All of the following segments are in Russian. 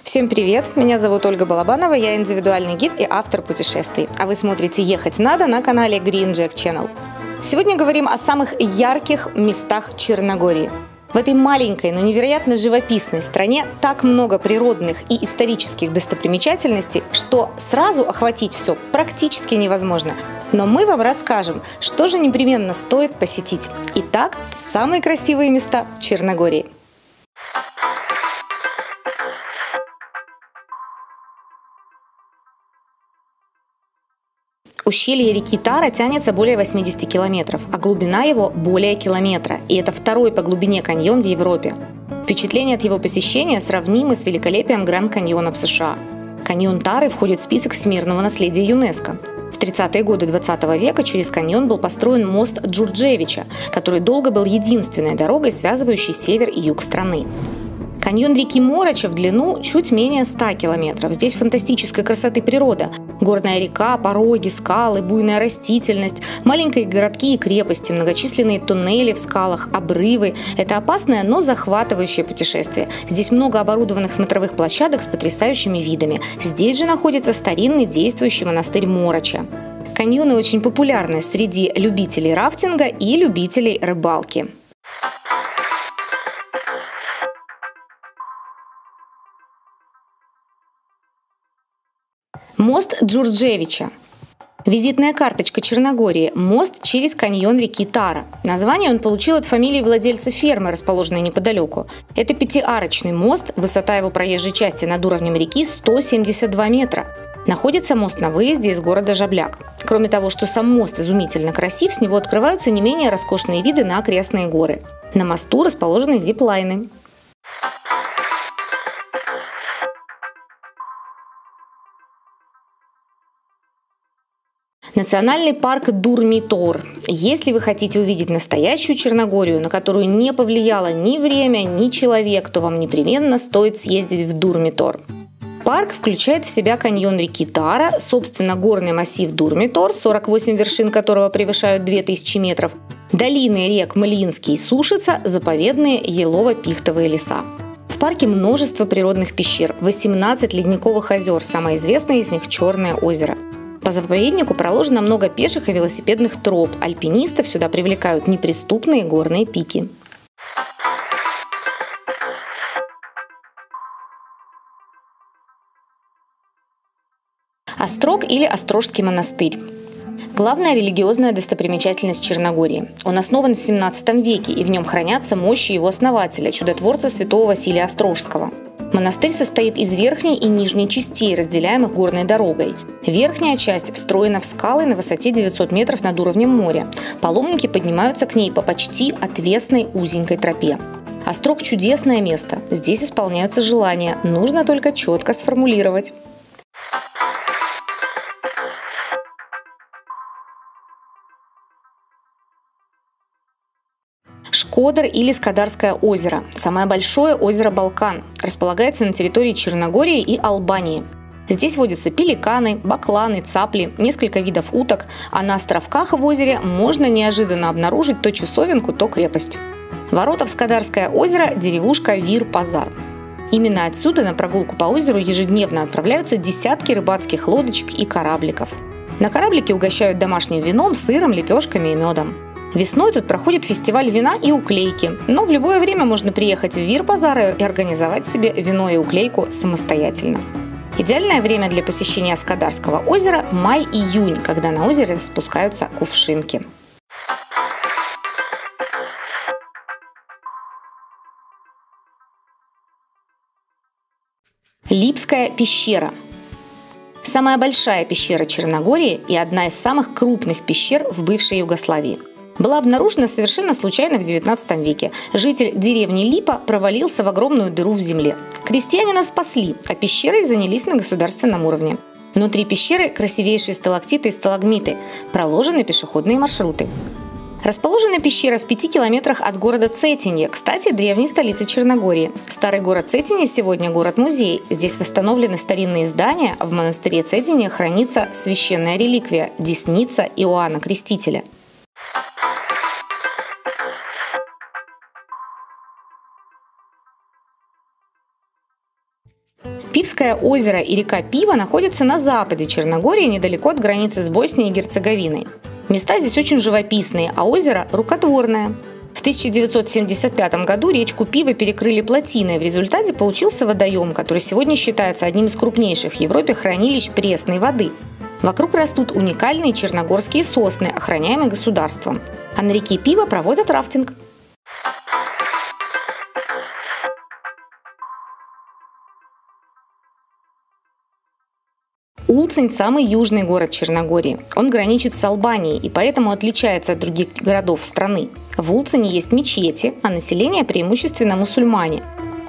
Всем привет! Меня зовут Ольга Балабанова, я индивидуальный гид и автор путешествий. А вы смотрите «Ехать надо» на канале Green Jack Channel. Сегодня говорим о самых ярких местах Черногории. В этой маленькой, но невероятно живописной стране так много природных и исторических достопримечательностей, что сразу охватить все практически невозможно. Но мы вам расскажем, что же непременно стоит посетить. Итак, самые красивые места Черногории. Ущелье реки Тара тянется более 80 километров, а глубина его более километра. И это второй по глубине каньон в Европе. Впечатления от его посещения сравнимы с великолепием Гранд-каньона в США. Каньон Тары входит в список всемирного наследия ЮНЕСКО. В 30-е годы 20 века через каньон был построен мост Джурджевича, который долго был единственной дорогой, связывающей север и юг страны. Каньон реки Мороча в длину чуть менее 100 километров. Здесь фантастической красоты природа. Горная река, пороги, скалы, буйная растительность, маленькие городки и крепости, многочисленные туннели в скалах, обрывы. Это опасное, но захватывающее путешествие. Здесь много оборудованных смотровых площадок с потрясающими видами. Здесь же находится старинный действующий монастырь Мороча. Каньоны очень популярны среди любителей рафтинга и любителей рыбалки. Мост Джурджевича. Визитная карточка Черногории – мост через каньон реки Тара. Название он получил от фамилии владельца фермы, расположенной неподалеку. Это пятиарочный мост, высота его проезжей части над уровнем реки 172 метра. Находится мост на выезде из города Жабляк. Кроме того, что сам мост изумительно красив, с него открываются не менее роскошные виды на окрестные горы. На мосту расположены зиплайны. Национальный парк Дурмитор. Если вы хотите увидеть настоящую Черногорию, на которую не повлияло ни время, ни человек, то вам непременно стоит съездить в Дурмитор. Парк включает в себя каньон реки Тара, собственно горный массив Дурмитор, 48 вершин которого превышают 2000 метров, долины рек Млинский и Сушица, заповедные елово-пихтовые леса. В парке множество природных пещер, 18 ледниковых озер, самое известное из них – Черное озеро. По заповеднику проложено много пеших и велосипедных троп. Альпинистов сюда привлекают неприступные горные пики. Острог или Острожский монастырь. Главная религиозная достопримечательность Черногории. Он основан в 17 веке, и в нем хранятся мощи его основателя, чудотворца святого Василия Острожского. Монастырь состоит из верхней и нижней частей, разделяемых горной дорогой. Верхняя часть встроена в скалы на высоте 900 метров над уровнем моря. Паломники поднимаются к ней по почти отвесной узенькой тропе. Острог – чудесное место. Здесь исполняются желания. Нужно только четко сформулировать. Шкодер или Скадарское озеро – самое большое озеро Балкан, располагается на территории Черногории и Албании. Здесь водятся пеликаны, бакланы, цапли, несколько видов уток, а на островках в озере можно неожиданно обнаружить то часовенку, то крепость. Ворота в Скадарское озеро – деревушка Вир-Пазар. Именно отсюда на прогулку по озеру ежедневно отправляются десятки рыбацких лодочек и корабликов. На кораблике угощают домашним вином, сыром, лепешками и медом. Весной тут проходит фестиваль вина и уклейки, но в любое время можно приехать в Вир-Пазар и организовать себе вино и уклейку самостоятельно. Идеальное время для посещения Скадарского озера – май-июнь, когда на озере спускаются кувшинки. Липская пещера. Самая большая пещера Черногории и одна из самых крупных пещер в бывшей Югославии. Была обнаружена совершенно случайно в XIX веке. Житель деревни Липа провалился в огромную дыру в земле. Крестьянина спасли, а пещерой занялись на государственном уровне. Внутри пещеры красивейшие сталактиты и сталагмиты, проложены пешеходные маршруты. Расположена пещера в 5 километрах от города Цетинье, кстати, древней столицы Черногории. Старый город Цетинье сегодня город-музей. Здесь восстановлены старинные здания, а в монастыре Цетинье хранится священная реликвия – десница Иоанна Крестителя. Пивское озеро и река Пива находятся на западе Черногории, недалеко от границы с Боснией и Герцеговиной. Места здесь очень живописные, а озеро рукотворное. В 1975 году речку Пива перекрыли плотиной. В результате получился водоем, который сегодня считается одним из крупнейших в Европе хранилищ пресной воды. Вокруг растут уникальные черногорские сосны, охраняемые государством. А на реке Пива проводят рафтинг. Улцинь – самый южный город Черногории. Он граничит с Албанией и поэтому отличается от других городов страны. В Улцине есть мечети, а население преимущественно мусульмане.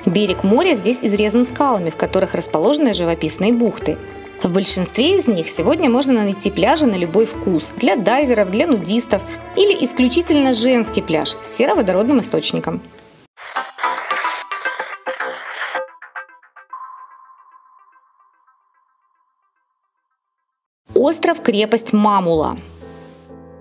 Берег моря здесь изрезан скалами, в которых расположены живописные бухты. В большинстве из них сегодня можно найти пляжи на любой вкус – для дайверов, для нудистов или исключительно женский пляж с сероводородным источником. Остров-крепость Мамула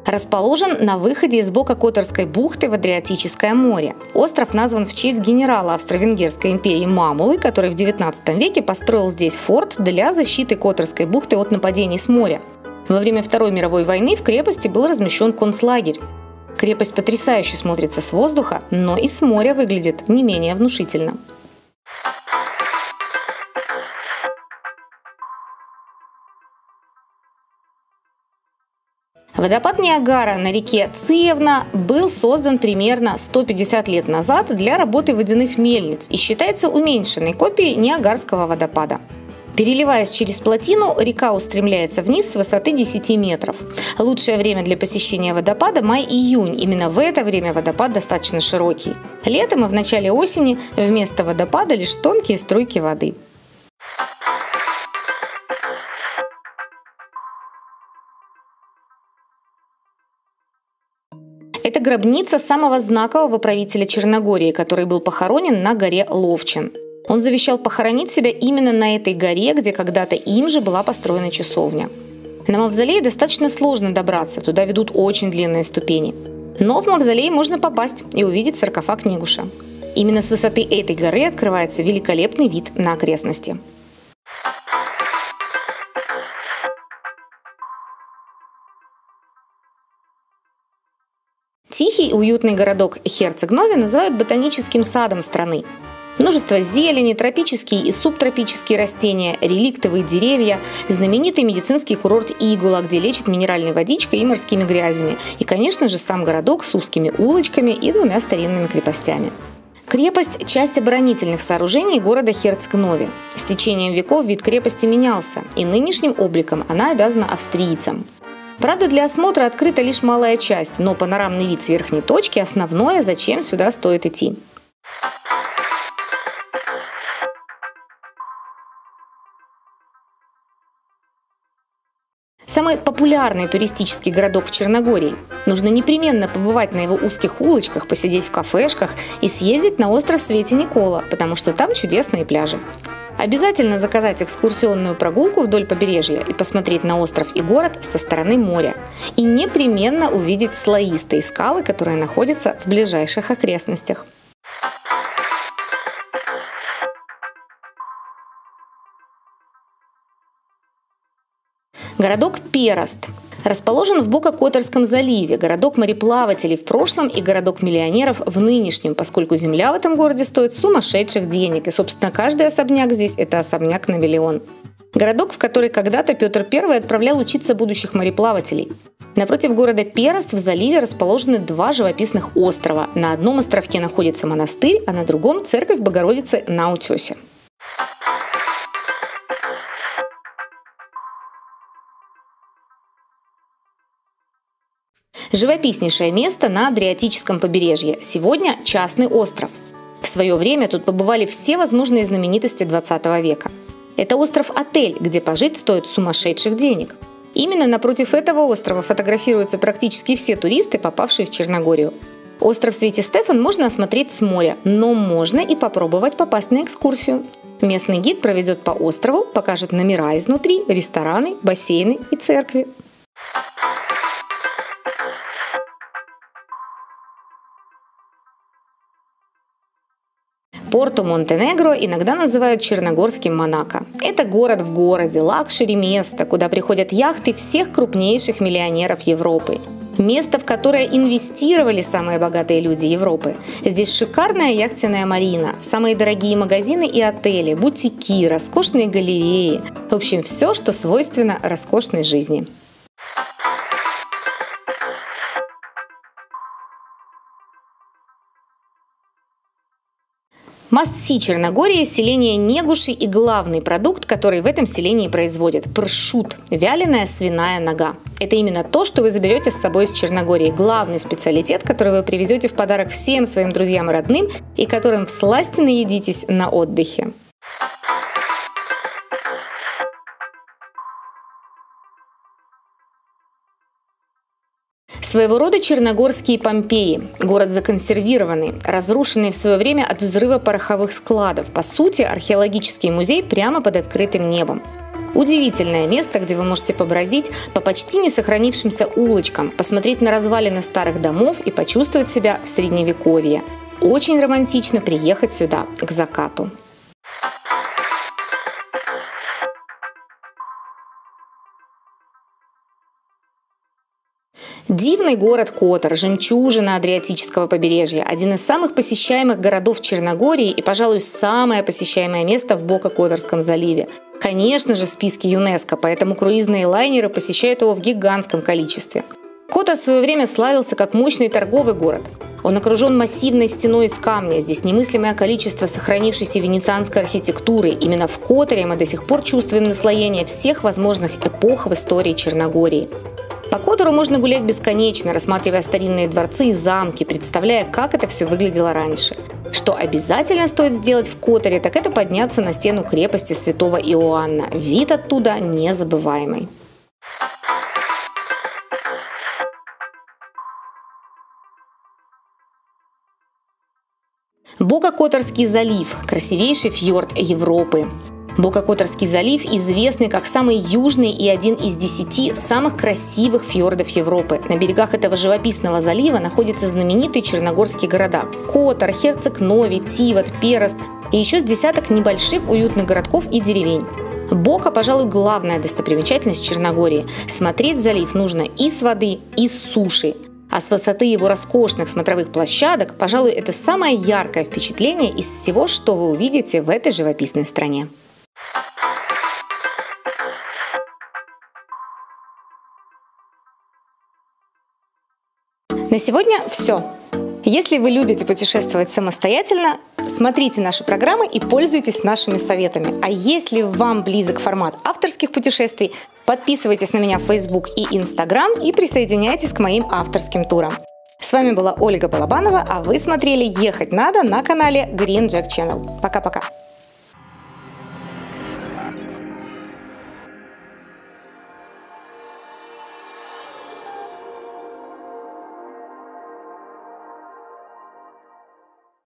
расположен на выходе из бока Которской бухты в Адриатическое море. Остров назван в честь генерала Австро-Венгерской империи Мамулы, который в XIX веке построил здесь форт для защиты Которской бухты от нападений с моря. Во время Второй мировой войны в крепости был размещен концлагерь. Крепость потрясающе смотрится с воздуха, но и с моря выглядит не менее внушительно. Водопад Ниагара на реке Циевна был создан примерно 150 лет назад для работы водяных мельниц и считается уменьшенной копией Ниагарского водопада. Переливаясь через плотину, река устремляется вниз с высоты 10 метров. Лучшее время для посещения водопада – май-июнь. Именно в это время водопад достаточно широкий. Летом и в начале осени вместо водопада лишь тонкие струйки воды. Это гробница самого знакового правителя Черногории, который был похоронен на горе Ловчин. Он завещал похоронить себя именно на этой горе, где когда-то им же была построена часовня. На мавзолей достаточно сложно добраться, туда ведут очень длинные ступени. Но в мавзолей можно попасть и увидеть саркофаг Негуша. Именно с высоты этой горы открывается великолепный вид на окрестности. Тихий и уютный городок Херцег-Нови называют ботаническим садом страны. Множество зелени, тропические и субтропические растения, реликтовые деревья, знаменитый медицинский курорт Игула, где лечат минеральной водичкой и морскими грязями, и, конечно же, сам городок с узкими улочками и двумя старинными крепостями. Крепость – часть оборонительных сооружений города Херцег-Нови. С течением веков вид крепости менялся, и нынешним обликом она обязана австрийцам. Правда, для осмотра открыта лишь малая часть, но панорамный вид с верхней точки – основное, зачем сюда стоит идти. Самый популярный туристический городок в Черногории. Нужно непременно побывать на его узких улочках, посидеть в кафешках и съездить на остров Святой Никола, потому что там чудесные пляжи. Обязательно заказать экскурсионную прогулку вдоль побережья и посмотреть на остров и город со стороны моря. И непременно увидеть слоистые скалы, которые находятся в ближайших окрестностях. Городок Перост расположен в Бока-Которском заливе, городок мореплавателей в прошлом и городок миллионеров в нынешнем, поскольку земля в этом городе стоит сумасшедших денег, и, собственно, каждый особняк здесь – это особняк на миллион. Городок, в который когда-то Петр I отправлял учиться будущих мореплавателей. Напротив города Перост в заливе расположены два живописных острова. На одном островке находится монастырь, а на другом – церковь Богородицы на утесе. Живописнейшее место на Адриатическом побережье. Сегодня частный остров. В свое время тут побывали все возможные знаменитости 20 века. Это остров-отель, где пожить стоит сумасшедших денег. Именно напротив этого острова фотографируются практически все туристы, попавшие в Черногорию. Остров Святий Стефан можно осмотреть с моря, но можно и попробовать попасть на экскурсию. Местный гид проведет по острову, покажет номера изнутри, рестораны, бассейны и церкви. По Порту-Монтенегро иногда называют черногорским Монако. Это город в городе, лакшери-место, куда приходят яхты всех крупнейших миллионеров Европы. Место, в которое инвестировали самые богатые люди Европы. Здесь шикарная яхтенная марина, самые дорогие магазины и отели, бутики, роскошные галереи. В общем, все, что свойственно роскошной жизни. Must-see Черногории – селение Негуши и главный продукт, который в этом селении производят – пршут – вяленая свиная нога. Это именно то, что вы заберете с собой из Черногории. Главный специалитет, который вы привезете в подарок всем своим друзьям и родным и которым всласти наедитесь на отдыхе. Своего рода черногорские Помпеи. Город законсервированный, разрушенный в свое время от взрыва пороховых складов. По сути, археологический музей прямо под открытым небом. Удивительное место, где вы можете побродить по почти не сохранившимся улочкам, посмотреть на развалины старых домов и почувствовать себя в средневековье. Очень романтично приехать сюда к закату. Дивный город Котор, жемчужина Адриатического побережья, один из самых посещаемых городов Черногории и, пожалуй, самое посещаемое место в Бока-Которском заливе. Конечно же, в списке ЮНЕСКО, поэтому круизные лайнеры посещают его в гигантском количестве. Котор в свое время славился как мощный торговый город. Он окружен массивной стеной из камня, здесь немыслимое количество сохранившейся венецианской архитектуры. Именно в Которе мы до сих пор чувствуем наслоение всех возможных эпох в истории Черногории. По Котору можно гулять бесконечно, рассматривая старинные дворцы и замки, представляя, как это все выглядело раньше. Что обязательно стоит сделать в Которе, так это подняться на стену крепости святого Иоанна. Вид оттуда незабываемый. Бока-Которский залив – красивейший фьорд Европы. Бока-Которский залив известный как самый южный и один из 10 самых красивых фьордов Европы. На берегах этого живописного залива находятся знаменитые черногорские города – Котор, Херцег-Нови, Тивот, Перест и еще с десяток небольших уютных городков и деревень. Бока, пожалуй, главная достопримечательность Черногории. Смотреть залив нужно и с воды, и с суши. А с высоты его роскошных смотровых площадок, пожалуй, это самое яркое впечатление из всего, что вы увидите в этой живописной стране. На сегодня все. Если вы любите путешествовать самостоятельно, смотрите наши программы и пользуйтесь нашими советами. А если вам близок формат авторских путешествий, подписывайтесь на меня в Facebook и Instagram и присоединяйтесь к моим авторским турам. С вами была Ольга Балабанова, а вы смотрели «Ехать надо» на канале Green Jack Channel. Пока-пока!